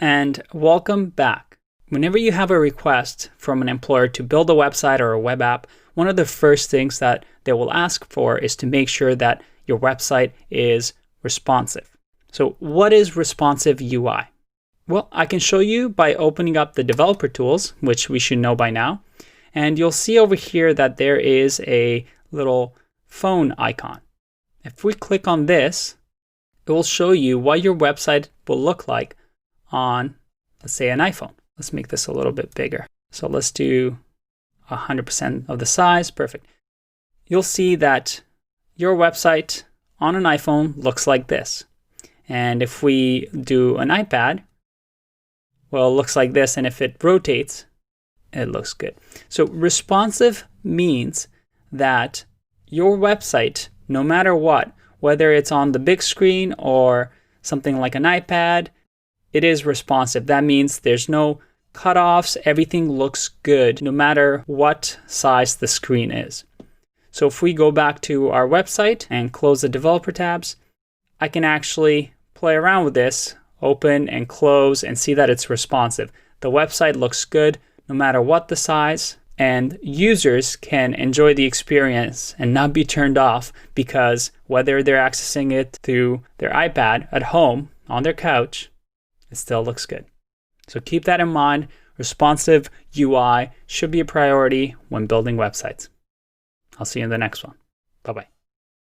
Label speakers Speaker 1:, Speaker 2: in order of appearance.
Speaker 1: And welcome back. Whenever you have a request from an employer to build a website or a web app, one of the first things that they will ask for is to make sure that your website is responsive. So what is responsive UI? Well, I can show you by opening up the developer tools, which we should know by now. And you'll see over here that there is a little phone icon. If we click on this, it will show you what your website will look like on, let's say, an iPhone. Let's make this a little bit bigger. So let's do 100% of the size. Perfect. You'll see that your website on an iPhone looks like this. And if we do an iPad, well, it looks like this. And if it rotates, it looks good. So responsive means that your website, no matter what, whether it's on the big screen or something like an iPad, it is responsive. That means there's no cutoffs. Everything looks good no matter what size the screen is. So if we go back to our website and close the developer tabs, I can actually play around with this, open and close, and see that it's responsive. The website looks good no matter what the size, and users can enjoy the experience and not be turned off because whether they're accessing it through their iPad at home on their couch, it still looks good. So keep that in mind. Responsive UI should be a priority when building websites. I'll see you in the next one. Bye-bye.